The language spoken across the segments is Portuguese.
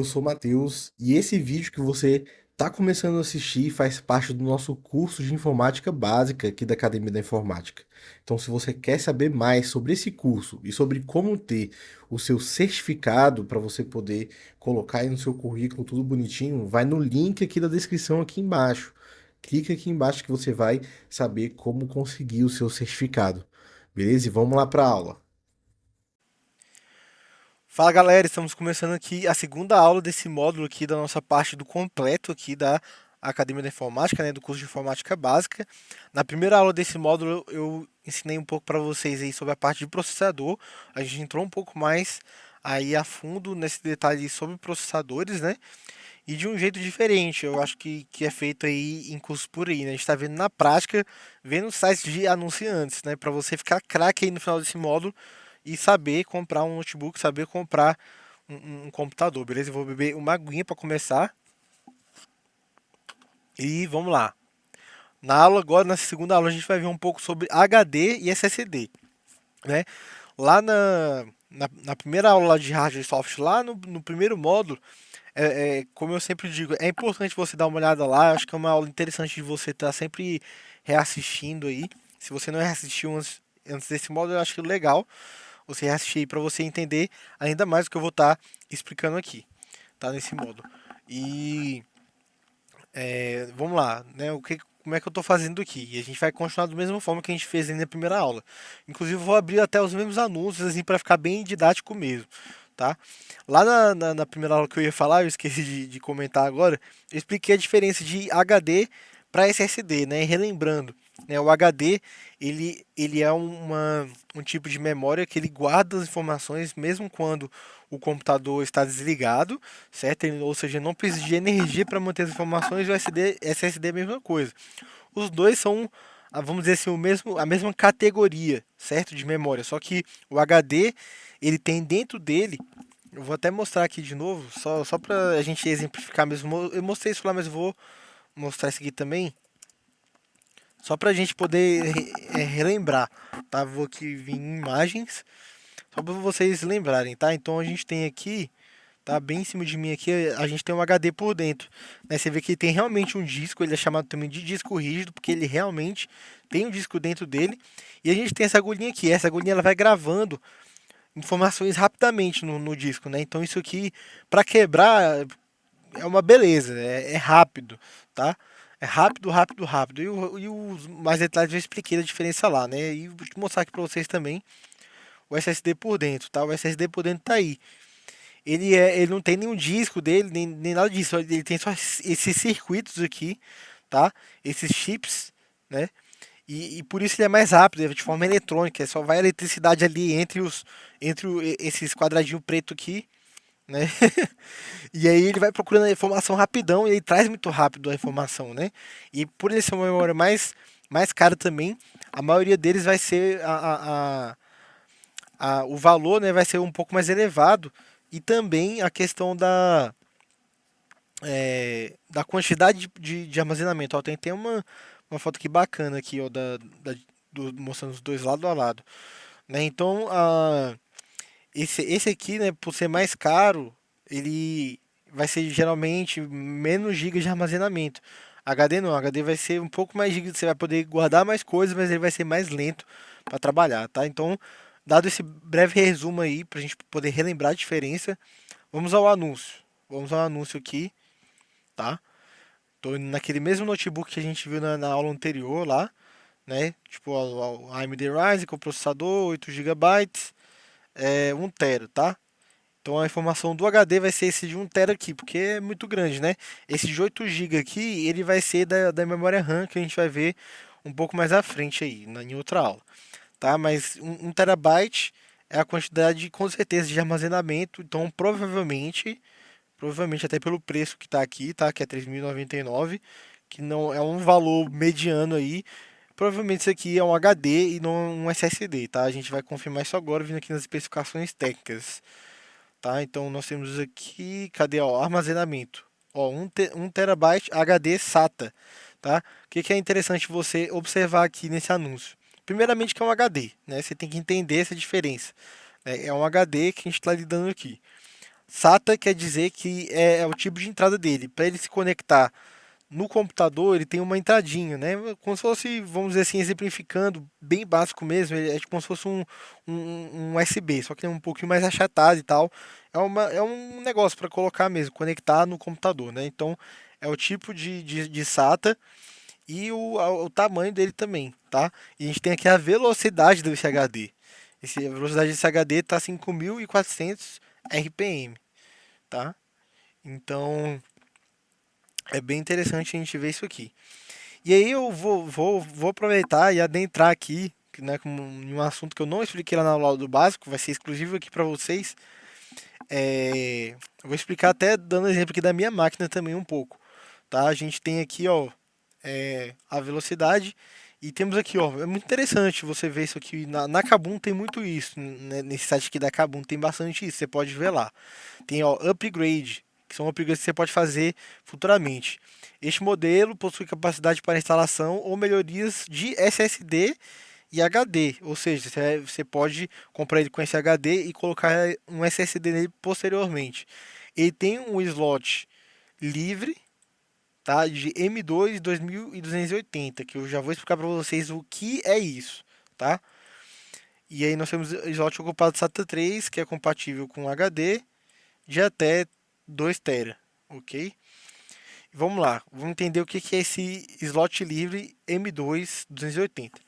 Eu sou o Matheus e esse vídeo que você está começando a assistir faz parte do nosso curso de informática básica aqui da Academia da Informática. Então, se você quer saber mais sobre esse curso e sobre como ter o seu certificado para você poder colocar aí no seu currículo tudo bonitinho, vai no link aqui da descrição aqui embaixo. Clica aqui embaixo que você vai saber como conseguir o seu certificado. Beleza? E vamos lá para a aula. Fala galera, estamos começando aqui a segunda aula desse módulo aqui da nossa parte do completo aqui da Academia da Informática, né, do curso de Informática Básica. Na primeira aula desse módulo eu ensinei um pouco para vocês aí sobre a parte de processador. A gente entrou um pouco mais aí a fundo nesse detalhe sobre processadores, né? E de um jeito diferente, eu acho que é feito aí em cursos por aí, né? A gente está vendo na prática, vendo sites de anunciantes, né? Para você ficar craque aí no final desse módulo e saber comprar um notebook, saber comprar um computador, beleza? Eu vou beber uma aguinha para começar e vamos lá. Na aula agora, na segunda aula, a gente vai ver um pouco sobre HD e SSD, né? Lá na primeira aula lá de hardware e software, lá no primeiro módulo, como eu sempre digo, é importante você dar uma olhada lá. Acho que é uma aula interessante de você estar sempre reassistindo aí. Se você não reassistiu antes desse módulo, eu acho que é legal você reassistir para você entender ainda mais o que eu vou estar explicando aqui, tá? Nesse módulo. E vamos lá, né? Como é que eu estou fazendo aqui? E a gente vai continuar da mesma forma que a gente fez ali na primeira aula. Inclusive, eu vou abrir até os mesmos anúncios, assim, para ficar bem didático mesmo, tá? Lá na primeira aula que eu ia falar, eu esqueci de comentar agora, eu expliquei a diferença de HD para SSD, né? E relembrando, né? O HD, ele é um tipo de memória que ele guarda as informações mesmo quando o computador está desligado, certo? Ou seja, não precisa de energia para manter as informações, e o SSD é a mesma coisa. Os dois são, vamos dizer assim, a mesma categoria, certo? De memória. Só que o HD, ele tem dentro dele, eu vou até mostrar aqui de novo, só para a gente exemplificar mesmo. Eu mostrei isso lá, mas eu vou mostrar isso aqui também, só para a gente poder relembrar, tá? Vou aqui vir em imagens, só para vocês lembrarem, tá? Então a gente tem aqui, tá bem em cima de mim aqui, a gente tem um HD por dentro, né? Você vê que tem realmente um disco, ele é chamado também de disco rígido, porque ele realmente tem um disco dentro dele. E a gente tem essa agulhinha aqui, essa agulhinha ela vai gravando informações rapidamente no disco, né? Então isso aqui, para quebrar, é uma beleza, é rápido, tá? É rápido, rápido, rápido. E os mais detalhes eu expliquei a diferença lá, né? E vou mostrar aqui para vocês também o SSD por dentro, tá? O SSD por dentro tá aí. Ele não tem nenhum disco dele, nem nada disso. Ele tem só esses circuitos aqui, tá? Esses chips, né? E por isso ele é mais rápido, é de forma eletrônica. Só vai a eletricidade ali esses quadradinhos preto aqui, né? E aí ele vai procurando a informação rapidão e ele traz muito rápido a informação, né? E por ele ser uma memória mais cara também, a maioria deles vai ser o valor, né, vai ser um pouco mais elevado, e também a questão da quantidade de armazenamento. Ó, tem uma foto aqui bacana aqui, ó, mostrando os dois lado a lado, né? Então, esse aqui, né, por ser mais caro, ele vai ser geralmente menos gigas de armazenamento. HD não, HD vai ser um pouco mais gigas, você vai poder guardar mais coisas, mas ele vai ser mais lento para trabalhar, tá? Então, dado esse breve resumo aí, para a gente poder relembrar a diferença, vamos ao anúncio. Vamos ao anúncio aqui, tá? Tô naquele mesmo notebook que a gente viu na aula anterior lá, né? Tipo, o AMD Ryzen com processador, 8 gigabytes, 1 tera, tá? Então a informação do HD vai ser esse de 1 tera aqui, porque é muito grande, né? Esse de 8 GB aqui, ele vai ser da memória RAM que a gente vai ver um pouco mais à frente aí, em outra aula, tá? Mas 1 terabyte é a quantidade, com certeza, de armazenamento, então provavelmente até pelo preço que está aqui, tá? Que é 3.099, que não é um valor mediano aí. Provavelmente isso aqui é um HD e não um SSD, tá? A gente vai confirmar isso agora vindo aqui nas especificações técnicas, tá? Então nós temos aqui, cadê ó, armazenamento? Ó, 1 terabyte HD SATA, tá? O que é interessante você observar aqui nesse anúncio? Primeiramente que é um HD, né? Você tem que entender essa diferença, né? É um HD que a gente está lidando aqui. SATA quer dizer que é o tipo de entrada dele. Para ele se conectar no computador, ele tem uma entradinha, né? Como se fosse, vamos dizer assim, exemplificando, bem básico mesmo. Ele é tipo como se fosse um USB, só que é um pouquinho mais achatado e tal. É um negócio para colocar mesmo, conectar no computador, né? Então, é o tipo de SATA e o tamanho dele também, tá? E a gente tem aqui a velocidade desse HD. A velocidade desse HD está 5.400 RPM, tá? Então, é bem interessante a gente ver isso aqui. E aí eu vou aproveitar e adentrar aqui, né, em um assunto que eu não expliquei lá na aula do básico, vai ser exclusivo aqui para vocês. Eu vou explicar até dando exemplo aqui da minha máquina também um pouco, tá? A gente tem aqui, ó, a velocidade e temos aqui, ó, é muito interessante você ver isso aqui. Na Kabum tem muito isso, né? Nesse site aqui da Kabum tem bastante isso, você pode ver lá. Tem, ó, upgrade, que são upgrades que você pode fazer futuramente. Este modelo possui capacidade para instalação ou melhorias de SSD e HD, ou seja, você pode comprar ele com esse HD e colocar um SSD nele posteriormente. Ele tem um slot livre, tá, de M2 2280, que eu já vou explicar para vocês o que é isso, tá? E aí nós temos slot ocupado SATA 3, que é compatível com HD de até 2 TB, ok? Vamos lá, vamos entender o que é esse slot livre M2 280.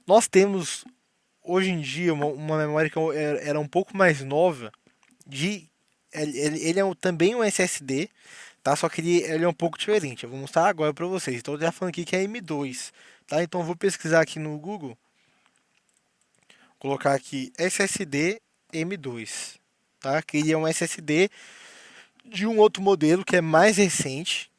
Nós temos hoje em dia uma memória que era um pouco mais nova, de ele é também um SSD, tá? Só que ele é um pouco diferente. Eu vou mostrar agora para vocês. Estou já falando aqui que é M2, tá? Então eu vou pesquisar aqui no Google, colocar aqui SSD M2, tá? Que ele é um SSD de um outro modelo que é mais recente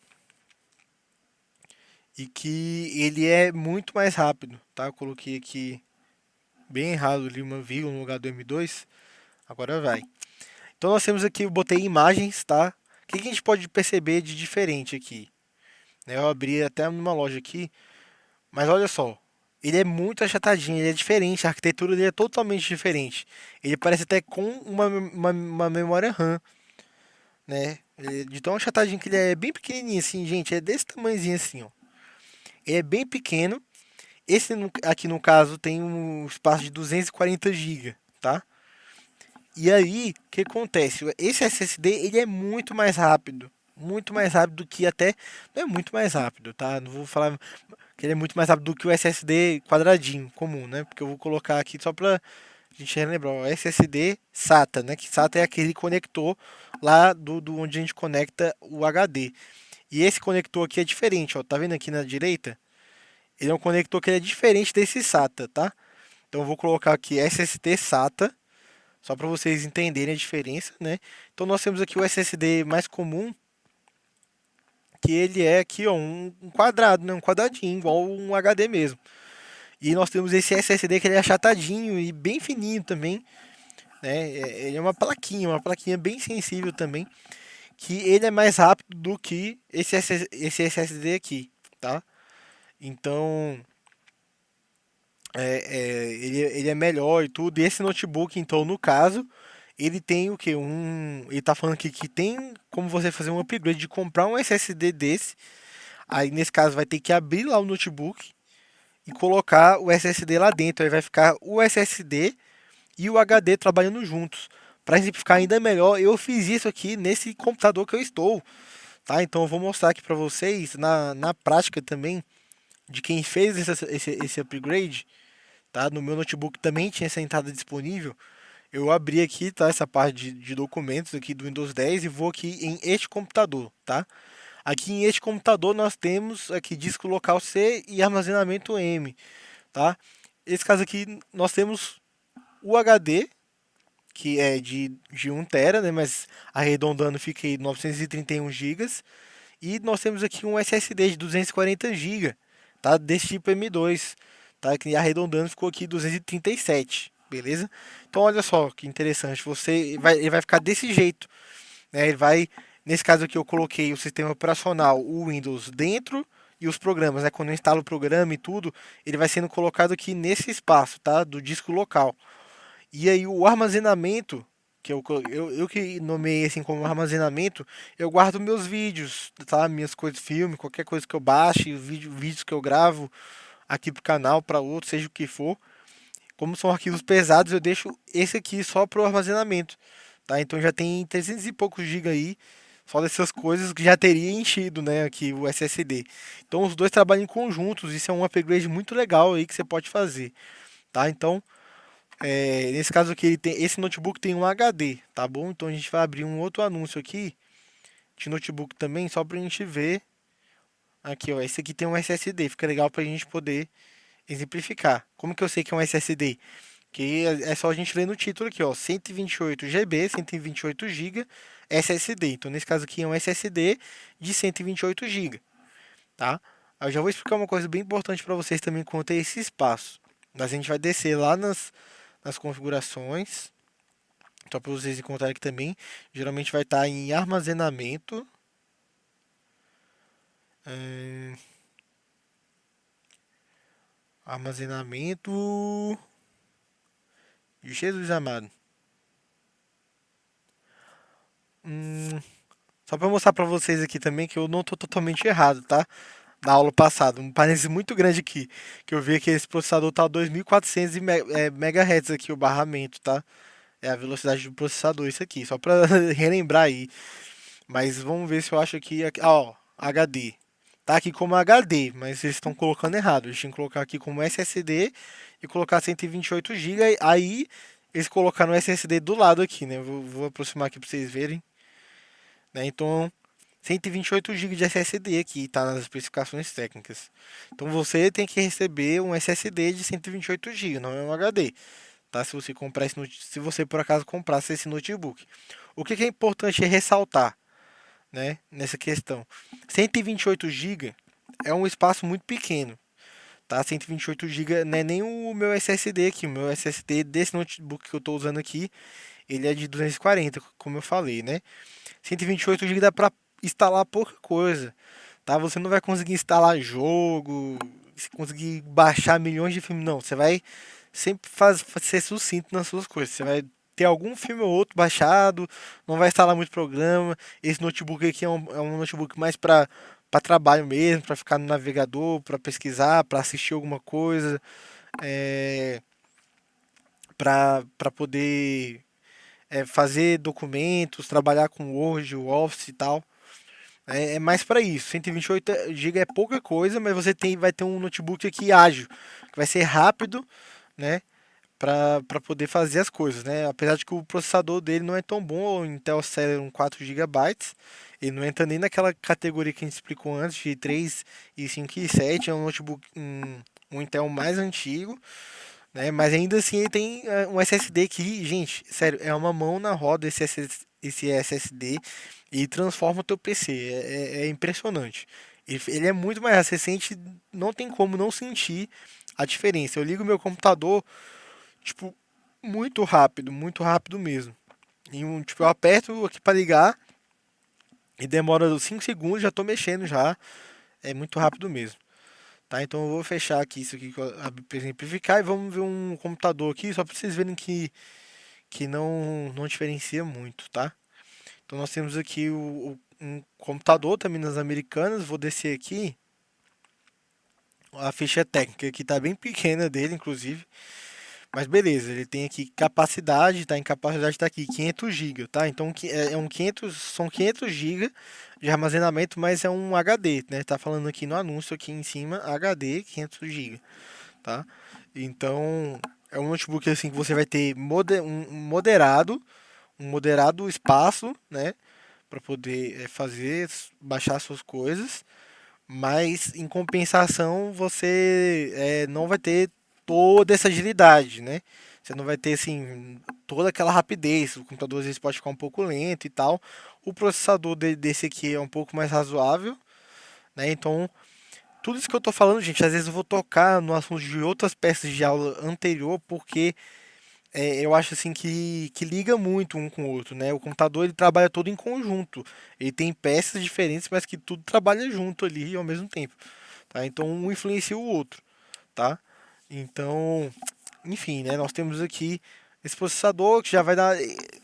e que ele é muito mais rápido, tá? Eu coloquei aqui bem errado ali uma vírgula no lugar do M2. Agora vai. Então nós temos aqui, eu botei imagens, tá? O que a gente pode perceber de diferente aqui? Eu abri até numa loja aqui, mas olha só, ele é muito achatadinho, ele é diferente, a arquitetura dele é totalmente diferente. Ele parece até com uma memória RAM, né? De tão achatadinho que ele é bem pequenininho assim, gente, é desse tamanhozinho assim, ó. Ele é bem pequeno. Esse aqui no caso tem um espaço de 240 GB, tá? E aí, o que acontece? Esse SSD ele é muito mais rápido do que até, não é muito mais rápido, tá? Não vou falar que ele é muito mais rápido do que o SSD quadradinho comum, né? Porque eu vou colocar aqui só pra gente relembrar, o SSD SATA, né? Que SATA é aquele conector lá do onde a gente conecta o HD. E esse conector aqui é diferente, ó. Tá vendo aqui na direita? Ele é um conector que é diferente desse SATA, tá? Então eu vou colocar aqui SSD SATA, só para vocês entenderem a diferença, né? Então nós temos aqui o SSD mais comum, que ele é aqui, ó, um quadrado, né? Um quadradinho, igual um HD mesmo. E nós temos esse SSD que ele é achatadinho e bem fininho também, né? Ele é uma plaquinha bem sensível também, que ele é mais rápido do que esse SSD aqui, tá? Então, ele é melhor e tudo. E esse notebook, então, no caso, ele tem o que? Ele tá falando aqui que tem como você fazer um upgrade de comprar um SSD desse. Aí, nesse caso, vai ter que abrir lá o notebook e colocar o SSD lá dentro. Aí vai ficar o SSD e o HD trabalhando juntos. Para exemplificar ainda melhor, eu fiz isso aqui nesse computador que eu estou, tá? Então eu vou mostrar aqui para vocês na prática também de quem fez esse upgrade, tá? No meu notebook também tinha essa entrada disponível. Eu abri aqui, tá? Essa parte de documentos aqui do Windows 10 e vou aqui em este computador, tá? Aqui em este computador nós temos aqui disco local C e armazenamento M, tá? Esse caso aqui nós temos o HD, que é de 1 TB, né? Mas arredondando fica aí 931 GB. E nós temos aqui um SSD de 240 GB, tá? Desse tipo M2, tá? Que arredondando ficou aqui 237, beleza? Então olha só que interessante, ele vai ficar desse jeito, né? Ele vai, nesse caso aqui eu coloquei o sistema operacional, o Windows dentro e os programas, né? Quando eu instalo o programa e tudo, ele vai sendo colocado aqui nesse espaço, tá? Do disco local. E aí o armazenamento, que eu que nomeei assim como armazenamento, eu guardo meus vídeos, tá? Minhas coisas, filme, qualquer coisa que eu baixe, vídeos que eu gravo aqui pro canal, para outro, seja o que for. Como são arquivos pesados, eu deixo esse aqui só pro armazenamento, tá? Então já tem 300 e poucos GB aí, só dessas coisas que já teria enchido, né, aqui o SSD. Então os dois trabalham em conjuntos, isso é um upgrade muito legal aí que você pode fazer, tá? Então, nesse caso aqui, esse notebook tem um HD, tá bom? Então a gente vai abrir um outro anúncio aqui de notebook também, só pra gente ver. Aqui, ó, esse aqui tem um SSD, fica legal pra gente poder exemplificar. Como que eu sei que é um SSD? Que é só a gente ler no título aqui, ó, 128 GB, 128 GB SSD. Então, nesse caso aqui é um SSD de 128 GB, tá? Eu já vou explicar uma coisa bem importante para vocês também quanto a esse espaço. Mas a gente vai descer lá nas configurações, só para vocês encontrarem aqui também. Geralmente vai estar em armazenamento. é, Armazenamento. Jesus amado. Hum, Só para mostrar para vocês aqui também que eu não tô totalmente errado, tá? Na aula passada, um parênteses muito grande aqui, que eu vi que esse processador tá a 2400 MHz aqui o barramento, tá? É a velocidade do processador isso aqui, só para relembrar aí. Mas vamos ver se eu acho aqui, ó, HD. Tá aqui como HD, mas eles estão colocando errado. Eles tinham que colocar aqui como SSD e colocar 128 GB. Aí eles colocaram o SSD do lado aqui, né? Vou aproximar aqui para vocês verem, né? Então, 128 GB de SSD aqui, tá nas especificações técnicas. Então você tem que receber um SSD de 128 GB, não é um HD, tá? Se você comprar se você por acaso comprasse esse notebook. O que é importante ressaltar, né, nessa questão? 128 GB é um espaço muito pequeno, tá? 128 GB não é nem o meu SSD aqui, o meu SSD desse notebook que eu estou usando aqui, ele é de 240, como eu falei, né? 128 GB dá para instalar pouca coisa, tá? Você não vai conseguir instalar jogo, conseguir baixar milhões de filmes, não. Você vai sempre ser sucinto nas suas coisas. Você vai ter algum filme ou outro baixado, não vai instalar muito programa. Esse notebook aqui é um notebook mais para trabalho mesmo, para ficar no navegador, para pesquisar, para assistir alguma coisa, é, para poder fazer documentos, trabalhar com Word, Office e tal. É mais para isso. 128 GB é pouca coisa, mas você vai ter um notebook aqui ágil, que vai ser rápido, né, para poder fazer as coisas, né? Apesar de que o processador dele não é tão bom, o Intel Celeron 4 GB, ele não entra nem naquela categoria que a gente explicou antes de 3 e 5 e 7, é um notebook um Intel mais antigo, né? Mas ainda assim ele tem um SSD que, gente, sério, é uma mão na roda esse SSD e transforma o teu PC. É impressionante. Ele é muito mais rápido. Você sente, não tem como não sentir a diferença. Eu ligo meu computador, tipo, muito rápido mesmo. Tipo, eu aperto aqui para ligar e demora 5 segundos, já tô mexendo já. É muito rápido mesmo. Tá, então eu vou fechar aqui isso aqui para exemplificar e vamos ver um computador aqui só para vocês verem que não diferencia muito, tá? Então nós temos aqui um computador também nas Americanas. Vou descer aqui a ficha técnica que tá bem pequena dele, inclusive. Mas beleza, ele tem aqui capacidade, tá? Em capacidade tá aqui 500 GB, tá? Então são 500 GB de armazenamento, mas é um HD, né? Tá falando aqui no anúncio aqui em cima, HD 500 GB, tá? Então é um notebook assim que você vai ter um moderado espaço, né? Para poder fazer, baixar suas coisas, mas em compensação você não vai ter toda essa agilidade, né? Você não vai ter assim toda aquela rapidez. O computador às vezes pode ficar um pouco lento e tal. O processador desse aqui é um pouco mais razoável, né? Então, tudo isso que eu tô falando, gente, às vezes eu vou tocar no assunto de outras peças de aula anterior, porque eu acho assim que liga muito um com o outro, né? O computador ele trabalha todo em conjunto. Ele tem peças diferentes, mas que tudo trabalha junto ali ao mesmo tempo, tá? Então um influencia o outro, tá? Então, enfim, né? Nós temos aqui esse processador que já vai dar.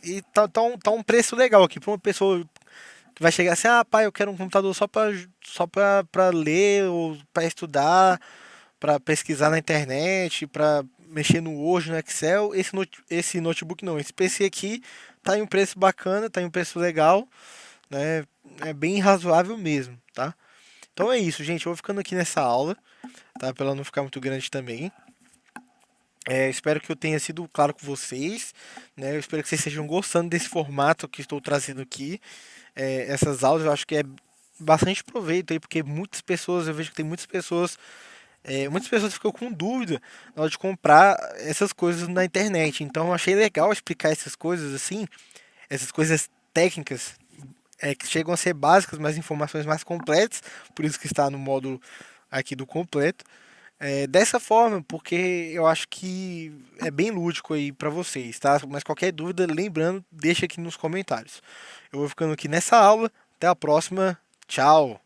E tá um preço legal aqui para uma pessoa que vai chegar assim: ah, pai, eu quero um computador só pra ler ou para estudar, para pesquisar na internet, para mexer no Word, no Excel. Esse notebook não, esse PC aqui tá em um preço bacana, tá em um preço legal, né? É bem razoável mesmo, tá? Então é isso, gente. Eu vou ficando aqui nessa aula, tá? Pra ela não ficar muito grande também. Espero que eu tenha sido claro com vocês, né? Eu espero que vocês estejam gostando desse formato que estou trazendo aqui. Essas aulas eu acho que é bastante proveito aí, porque eu vejo que tem muitas pessoas ficam com dúvida na hora de comprar essas coisas na internet. Então eu achei legal explicar essas coisas assim, essas coisas técnicas, que chegam a ser básicas, mas informações mais completas, por isso que está no módulo aqui do completo. Dessa forma, porque eu acho que é bem lúdico aí para vocês, tá? Mas qualquer dúvida, lembrando, deixa aqui nos comentários. Eu vou ficando aqui nessa aula. Até a próxima. Tchau.